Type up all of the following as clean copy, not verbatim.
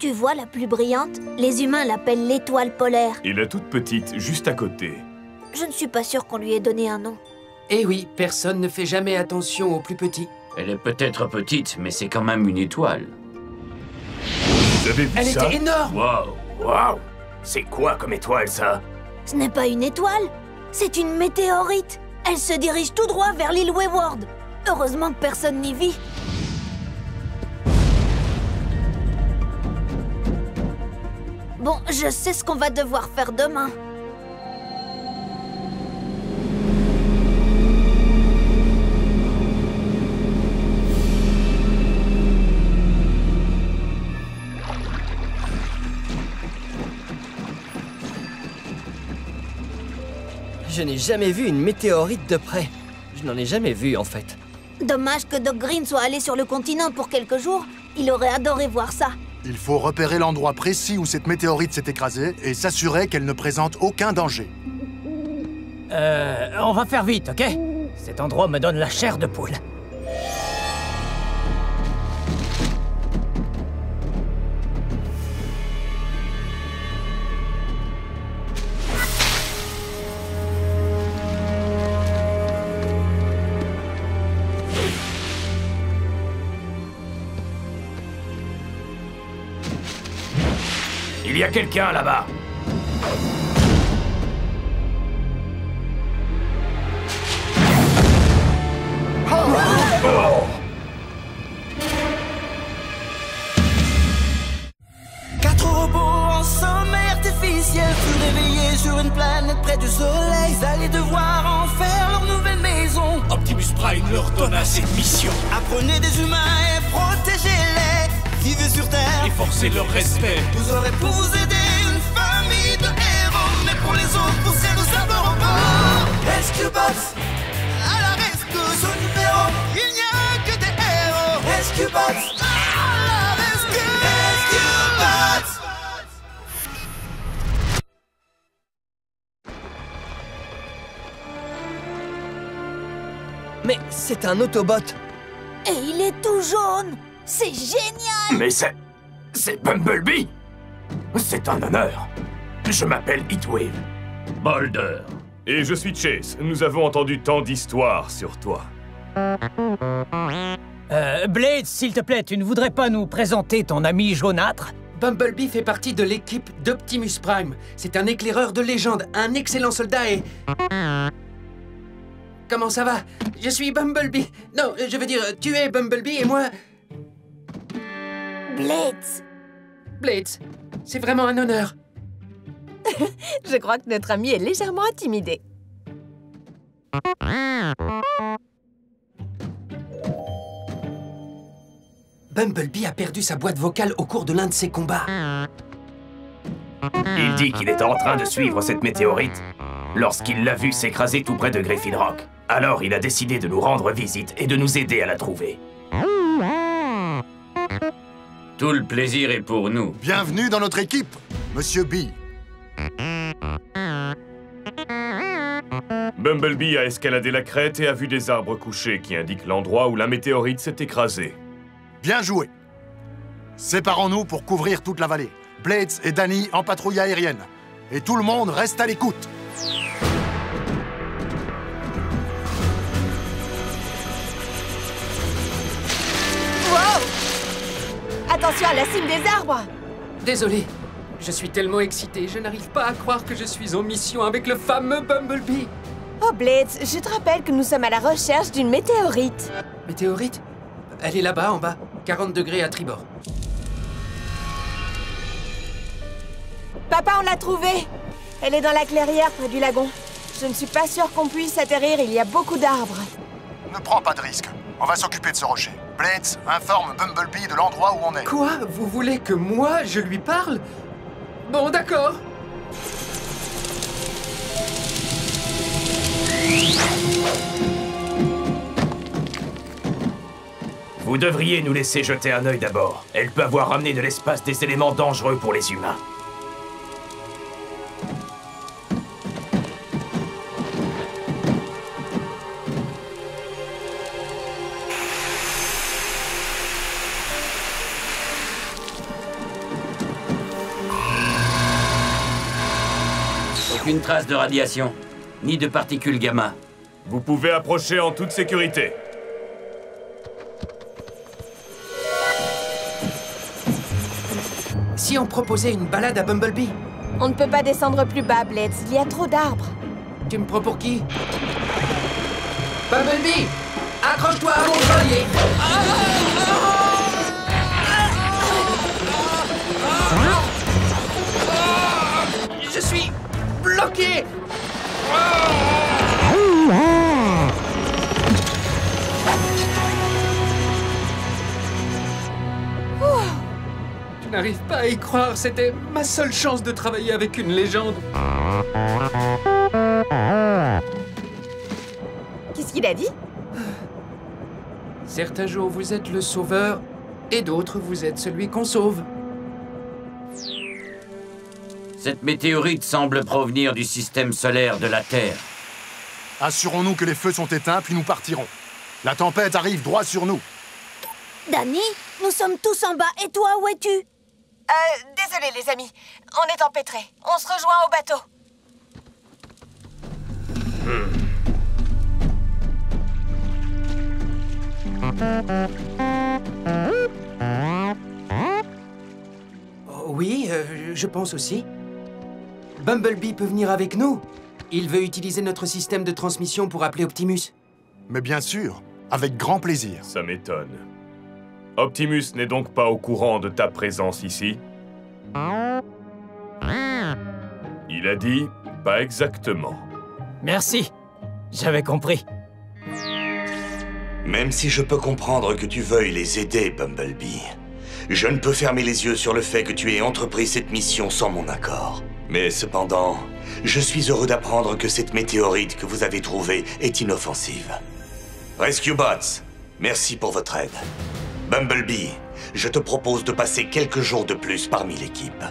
Tu vois la plus brillante? Les humains l'appellent l'étoile polaire. Et la toute petite, juste à côté. Je ne suis pas sûre qu'on lui ait donné un nom. Eh oui, personne ne fait jamais attention aux plus petits. Elle est peut-être petite, mais c'est quand même une étoile. Vous avez vu Elle ça? était énorme! Waouh! Waouh! C'est quoi comme étoile, ça? Ce n'est pas une étoile, c'est une météorite. Elle se dirige tout droit vers l'île Wayward. Heureusement que personne n'y vit. Bon, je sais ce qu'on va devoir faire demain. Je n'ai jamais vu une météorite de près. Je n'en ai jamais vu, en fait. Dommage que Doc Green soit allé sur le continent pour quelques jours. Il aurait adoré voir ça. Il faut repérer l'endroit précis où cette météorite s'est écrasée et s'assurer qu'elle ne présente aucun danger. On va faire vite, ok? Cet endroit me donne la chair de poule. Il y a quelqu'un là-bas. Quatre robots en sommeil artificiel furent réveillés sur une planète près du soleil. Ils allaient devoir en faire leur nouvelle maison. Optimus Prime leur donna cette mission. Apprenez des humains et protégez-les. Vivez sur Terre Et forcer leur respect. Vous aurez pour vous aider une famille de héros. Mais pour les autres, vous serez nos sables robots. Rescue Bots, à la rescousse. Au numéro, il n'y a que des héros. Rescue Bots, à la rescue. Rescue Bots. Mais c'est un Autobot. Et il est tout jaune. C'est génial! Mais c'est Bumblebee! C'est un honneur. Je m'appelle Heatwave. Boulder. Et je suis Chase. Nous avons entendu tant d'histoires sur toi. Blade, s'il te plaît, tu ne voudrais pas nous présenter ton ami jaunâtre? Bumblebee fait partie de l'équipe d'Optimus Prime. C'est un éclaireur de légende, un excellent soldat et... Comment ça va? Je suis Bumblebee. Non, je veux dire, tu es Bumblebee et moi... Blades! Blades, c'est vraiment un honneur. Je crois que notre ami est légèrement intimidé. Bumblebee a perdu sa boîte vocale au cours de l'un de ses combats. Il dit qu'il est en train de suivre cette météorite lorsqu'il l'a vue s'écraser tout près de Griffin Rock. Alors il a décidé de nous rendre visite et de nous aider à la trouver. Tout le plaisir est pour nous. Bienvenue dans notre équipe, Monsieur B. Bumblebee a escaladé la crête et a vu des arbres couchés qui indiquent l'endroit où la météorite s'est écrasée. Bien joué. Séparons-nous pour couvrir toute la vallée. Blades et Danny en patrouille aérienne. Et tout le monde reste à l'écoute. Wow! Attention à la cime des arbres! Désolé, je suis tellement excité, je n'arrive pas à croire que je suis en mission avec le fameux Bumblebee. Oh Blades, je te rappelle que nous sommes à la recherche d'une météorite. Météorite? Elle est là-bas, en bas. 40 degrés à tribord. Papa, on l'a trouvée! Elle est dans la clairière près du lagon. Je ne suis pas sûre qu'on puisse atterrir, il y a beaucoup d'arbres. Ne prends pas de risque. On va s'occuper de ce rocher. Blades, informe Bumblebee de l'endroit où on est. Quoi? Vous voulez que moi, je lui parle? Bon, d'accord. Vous devriez nous laisser jeter un œil d'abord. Elle peut avoir ramené de l'espace des éléments dangereux pour les humains. Aucune trace de radiation, ni de particules gamma. Vous pouvez approcher en toute sécurité. Si on proposait une balade à Bumblebee? On ne peut pas descendre plus bas, Blades. Il y a trop d'arbres. Tu me prends pour qui? Bumblebee! Accroche-toi à mon collier! Je suis bloqué! Je n'arrive pas à y croire, c'était ma seule chance de travailler avec une légende. Qu'est-ce qu'il a dit? Certains jours, vous êtes le sauveur, et d'autres, vous êtes celui qu'on sauve. Cette météorite semble provenir du système solaire de la Terre. Assurons-nous que les feux sont éteints, puis nous partirons. La tempête arrive droit sur nous. Danny, nous sommes tous en bas, et toi, où es-tu? Désolé les amis, on est empêtrés. On se rejoint au bateau. Oui, je pense aussi. Bumblebee peut venir avec nous. Il veut utiliser notre système de transmission pour appeler Optimus. Mais bien sûr, avec grand plaisir. Ça m'étonne. Optimus n'est donc pas au courant de ta présence ici? Il a dit pas exactement. Merci. J'avais compris. Même si je peux comprendre que tu veuilles les aider, Bumblebee, je ne peux fermer les yeux sur le fait que tu aies entrepris cette mission sans mon accord. Mais cependant, je suis heureux d'apprendre que cette météorite que vous avez trouvée est inoffensive. Rescue Bots, merci pour votre aide. Bumblebee, je te propose de passer quelques jours de plus parmi l'équipe.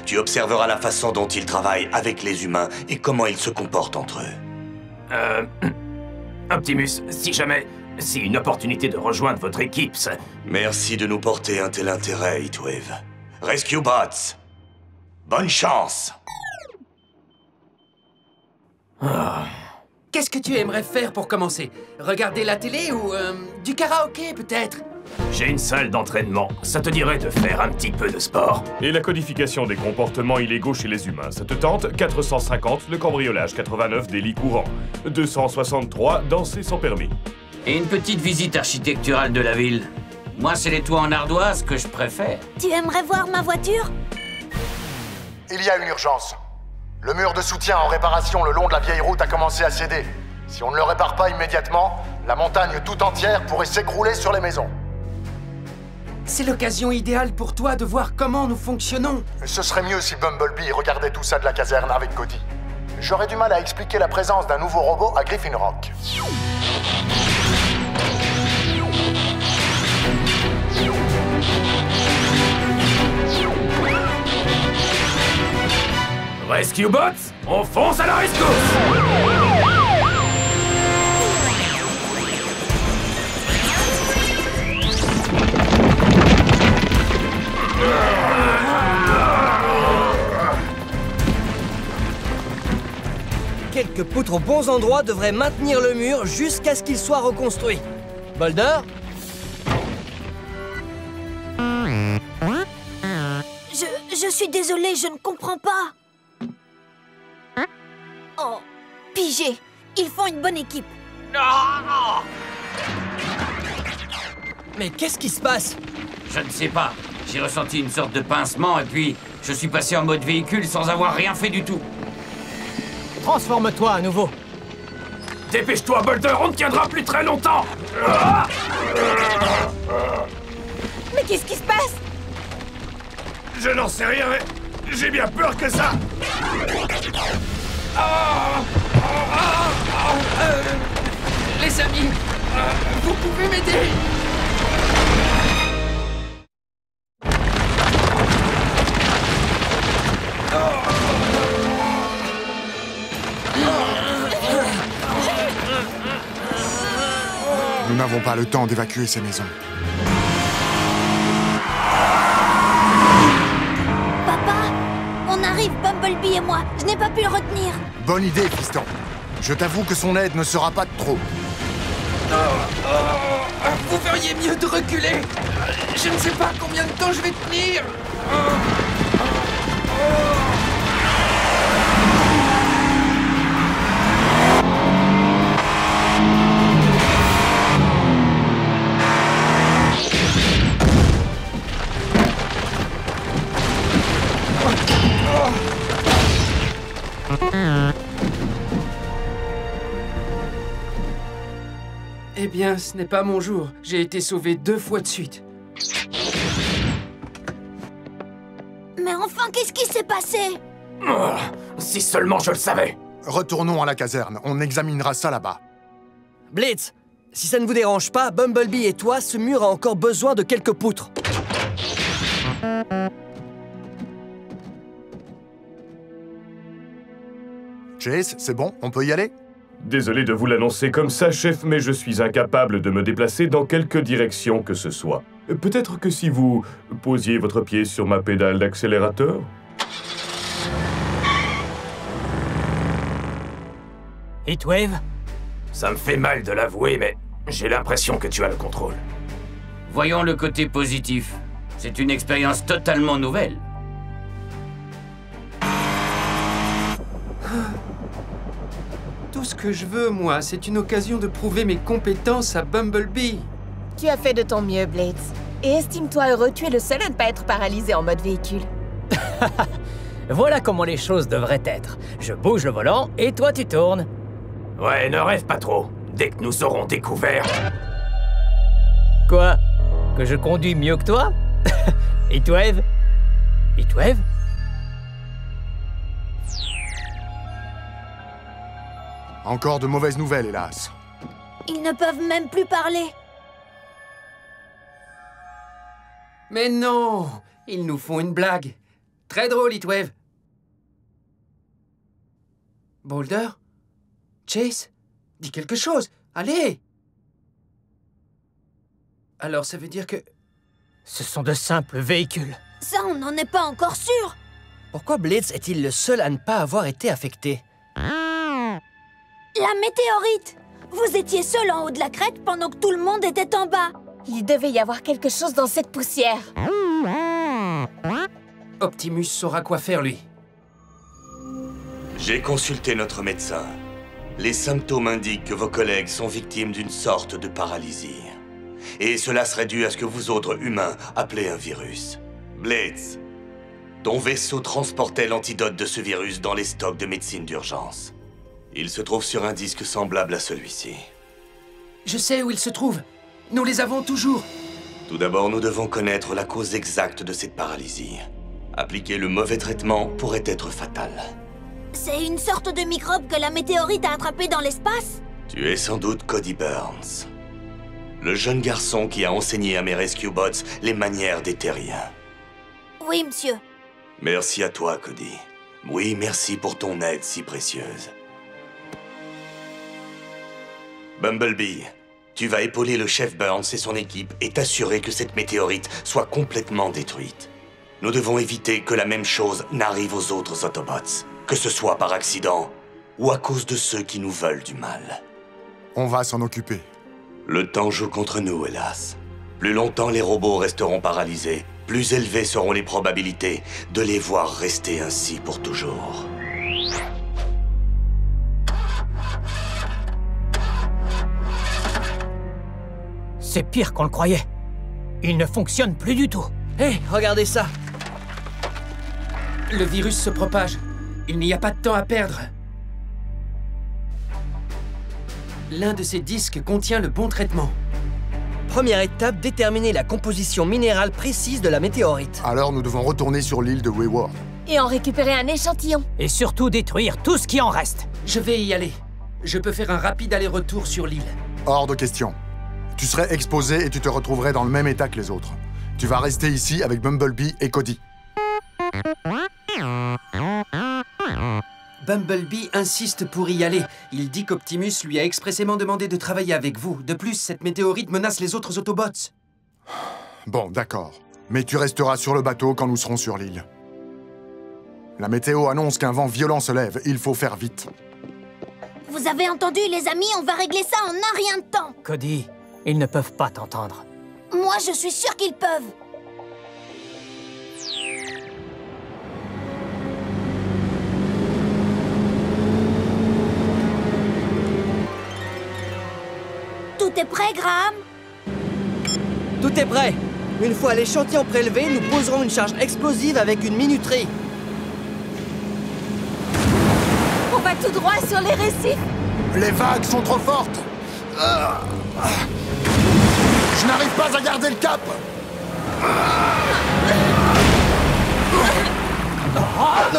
Tu observeras la façon dont ils travaillent avec les humains et comment ils se comportent entre eux. Optimus, si une opportunité de rejoindre votre équipe, ça... Merci de nous porter un tel intérêt, Heatwave. Rescue Bots, bonne chance! Qu'est-ce que tu aimerais faire pour commencer? Regarder la télé ou du karaoké, peut-être? J'ai une salle d'entraînement. Ça te dirait de faire un petit peu de sport? Et la codification des comportements illégaux chez les humains, ça te tente? 450, le cambriolage, 89, délit courant, 263, danser sans permis. Et une petite visite architecturale de la ville. Moi, c'est les toits en ardoise que je préfère. Tu aimerais voir ma voiture? Il y a une urgence. Le mur de soutien en réparation le long de la vieille route a commencé à céder. Si on ne le répare pas immédiatement, la montagne tout entière pourrait s'écrouler sur les maisons. C'est l'occasion idéale pour toi de voir comment nous fonctionnons. Ce serait mieux si Bumblebee regardait tout ça de la caserne avec Cody. J'aurais du mal à expliquer la présence d'un nouveau robot à Griffin Rock. Rescue Bots, on fonce à la rescousse! Quelques poutres aux bons endroits devraient maintenir le mur jusqu'à ce qu'il soit reconstruit. Boulder? Je suis désolée, je ne comprends pas. Oh, pigé. Ils font une bonne équipe. Mais qu'est-ce qui se passe? Je ne sais pas. J'ai ressenti une sorte de pincement et puis je suis passé en mode véhicule sans avoir rien fait du tout. Transforme-toi à nouveau. Dépêche-toi, Boulder, on ne tiendra plus très longtemps! Mais qu'est-ce qui se passe? Je n'en sais rien, mais j'ai bien peur que ça... Les amis, vous pouvez m'aider? Nous n'avons pas le temps d'évacuer ces maisons. Papa, on arrive, Bumblebee. Bumblebee et moi. Je n'ai pas pu le retenir. Bonne idée, fiston. Je t'avoue que son aide ne sera pas de trop. Vous feriez mieux de reculer. Je ne sais pas combien de temps je vais tenir. Eh bien, ce n'est pas mon jour. J'ai été sauvé 2 fois de suite. Mais enfin, qu'est-ce qui s'est passé? Oh, si seulement je le savais. Retournons à la caserne, on examinera ça là-bas. Blitz, si ça ne vous dérange pas, Bumblebee et toi, ce mur a encore besoin de quelques poutres. Chase, c'est bon, on peut y aller? Désolé de vous l'annoncer comme ça, chef, mais je suis incapable de me déplacer dans quelque direction que ce soit. Peut-être que si vous posiez votre pied sur ma pédale d'accélérateur? Heatwave? Ça me fait mal de l'avouer, mais j'ai l'impression que tu as le contrôle. Voyons le côté positif. C'est une expérience totalement nouvelle. Tout ce que je veux, moi, c'est une occasion de prouver mes compétences à Bumblebee. Tu as fait de ton mieux, Blitz. Et estime-toi heureux, tu es le seul à ne pas être paralysé en mode véhicule. Voilà comment les choses devraient être. Je bouge le volant et toi tu tournes. Ouais, ne rêve pas trop. Dès que nous aurons découvert... Quoi? Que je conduis mieux que toi? Heatwave? Heatwave? Encore de mauvaises nouvelles, hélas. Ils ne peuvent même plus parler. Mais non! Ils nous font une blague. Très drôle, Heatwave. Boulder? Chase? Dis quelque chose. Allez! Alors ça veut dire que... Ce sont de simples véhicules. Ça, on n'en est pas encore sûr. Pourquoi Blitz est-il le seul à ne pas avoir été affecté? La météorite! Vous étiez seul en haut de la crête pendant que tout le monde était en bas. Il devait y avoir quelque chose dans cette poussière. Optimus saura quoi faire, lui. J'ai consulté notre médecin. Les symptômes indiquent que vos collègues sont victimes d'une sorte de paralysie. Et cela serait dû à ce que vous autres humains appelez un virus. Blitz, ton vaisseau transportait l'antidote de ce virus dans les stocks de médecine d'urgence. Il se trouve sur un disque semblable à celui-ci. Je sais où il se trouve. Nous les avons toujours. Tout d'abord, nous devons connaître la cause exacte de cette paralysie. Appliquer le mauvais traitement pourrait être fatal. C'est une sorte de microbe que la météorite a attrapé dans l'espace? Tu es sans doute Cody Burns. Le jeune garçon qui a enseigné à mes Rescue Bots les manières des terriens. Oui, monsieur. Merci à toi, Cody. Oui, merci pour ton aide si précieuse. Bumblebee, tu vas épauler le chef Burns et son équipe et t'assurer que cette météorite soit complètement détruite. Nous devons éviter que la même chose n'arrive aux autres Autobots, que ce soit par accident ou à cause de ceux qui nous veulent du mal. On va s'en occuper. Le temps joue contre nous, hélas. Plus longtemps les robots resteront paralysés, plus élevées seront les probabilités de les voir rester ainsi pour toujours. C'est pire qu'on le croyait. Il ne fonctionne plus du tout. Hé, regardez ça. Le virus se propage. Il n'y a pas de temps à perdre. L'un de ces disques contient le bon traitement. Première étape, déterminer la composition minérale précise de la météorite. Alors nous devons retourner sur l'île de Wayward. Et en récupérer un échantillon. Et surtout détruire tout ce qui en reste. Je vais y aller. Je peux faire un rapide aller-retour sur l'île. Hors de question. Tu serais exposé et tu te retrouverais dans le même état que les autres. Tu vas rester ici avec Bumblebee et Cody. Bumblebee insiste pour y aller. Il dit qu'Optimus lui a expressément demandé de travailler avec vous. De plus, cette météorite menace les autres Autobots. Bon, d'accord. Mais tu resteras sur le bateau quand nous serons sur l'île. La météo annonce qu'un vent violent se lève. Il faut faire vite. Vous avez entendu, les amis? On va régler ça en un rien de temps. Cody, ils ne peuvent pas t'entendre. Moi, je suis sûre qu'ils peuvent. Tout est prêt, Graham? Tout est prêt. Une fois l'échantillon prélevé, nous poserons une charge explosive avec une minuterie. On va tout droit sur les récifs. Les vagues sont trop fortes. Je n'arrive pas à garder le cap. Graham!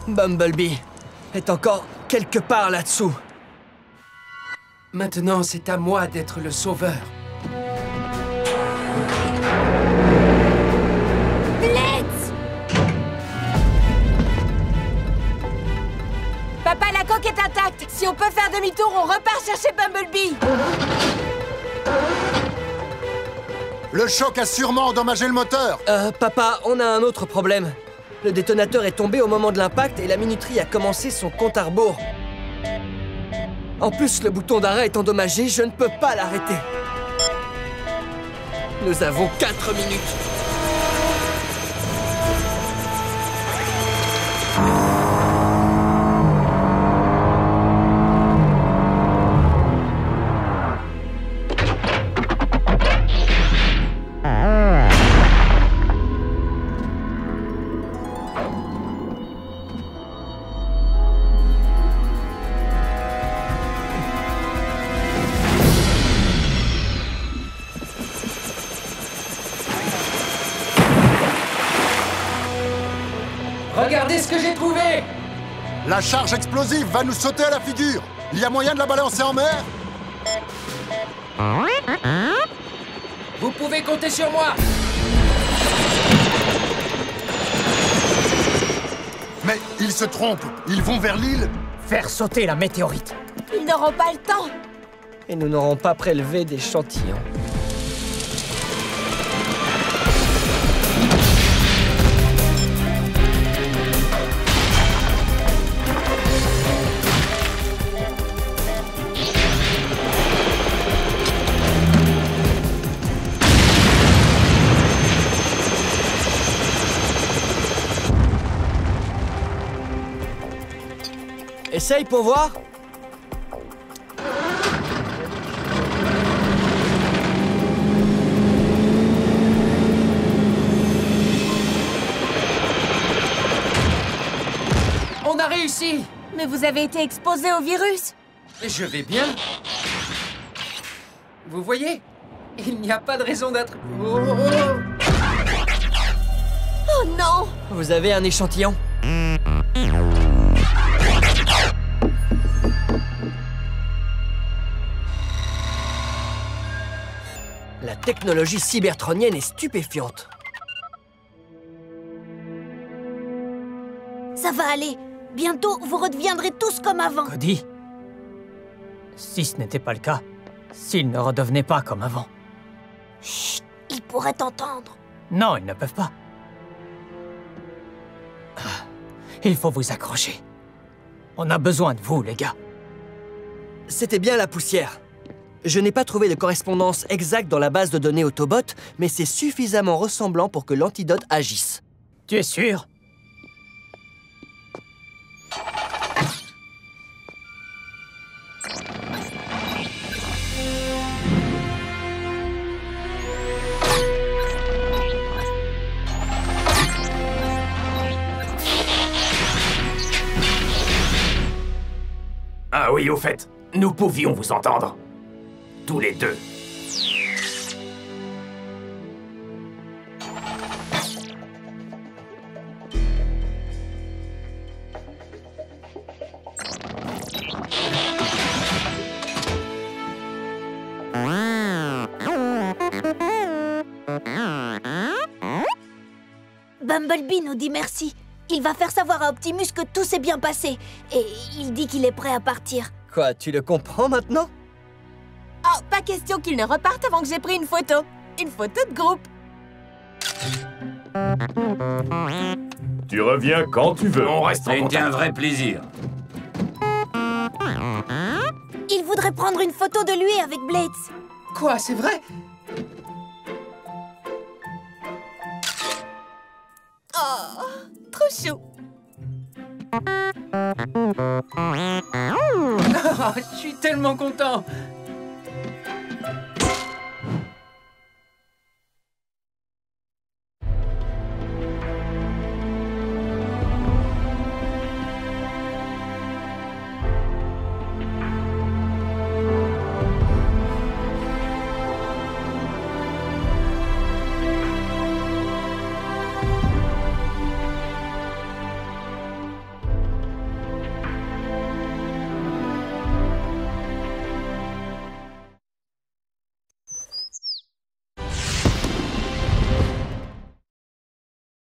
Bumblebee est encore quelque part là-dessous. Maintenant, c'est à moi d'être le sauveur. Blitz! Papa, la coque est intacte. Si on peut faire demi-tour, on repart chercher Bumblebee. Le choc a sûrement endommagé le moteur. Papa, on a un autre problème. Le détonateur est tombé au moment de l'impact et la minuterie a commencé son compte à rebours. En plus, le bouton d'arrêt est endommagé, je ne peux pas l'arrêter. Nous avons 4 minutes. Regardez ce que j'ai trouvé! La charge explosive va nous sauter à la figure. Il y a moyen de la balancer en mer? Vous pouvez compter sur moi! Mais ils se trompent. Ils vont vers l'île. Faire sauter la météorite. Ils n'auront pas le temps. Et nous n'aurons pas prélevé d'échantillons. Essaye pour voir. On a réussi! Mais vous avez été exposé au virus. Je vais bien. Vous voyez? Il n'y a pas de raison d'être... Oh non! Vous avez un échantillon. La technologie cybertronienne est stupéfiante. Ça va aller. Bientôt, vous redeviendrez tous comme avant. Cody, si ce n'était pas le cas, s'ils ne redevenaient pas comme avant. Chut, ils pourraient t'entendre. Non, ils ne peuvent pas. Il faut vous accrocher. On a besoin de vous, les gars. C'était bien la poussière. Je n'ai pas trouvé de correspondance exacte dans la base de données Autobot, mais c'est suffisamment ressemblant pour que l'antidote agisse. Tu es sûr? Ah oui, au fait, nous pouvions vous entendre. Tous les deux. Bumblebee nous dit merci. Il va faire savoir à Optimus que tout s'est bien passé. Et il dit qu'il est prêt à partir. Quoi, tu le comprends maintenant? Oh, pas question qu'il ne reparte avant que j'ai pris une photo. Une photo de groupe. Tu reviens quand tu veux. On reste en C'était contact. un vrai plaisir. Il voudrait prendre une photo de lui avec Blades. Quoi, c'est vrai? Oh, trop chou. Oh, je suis tellement content.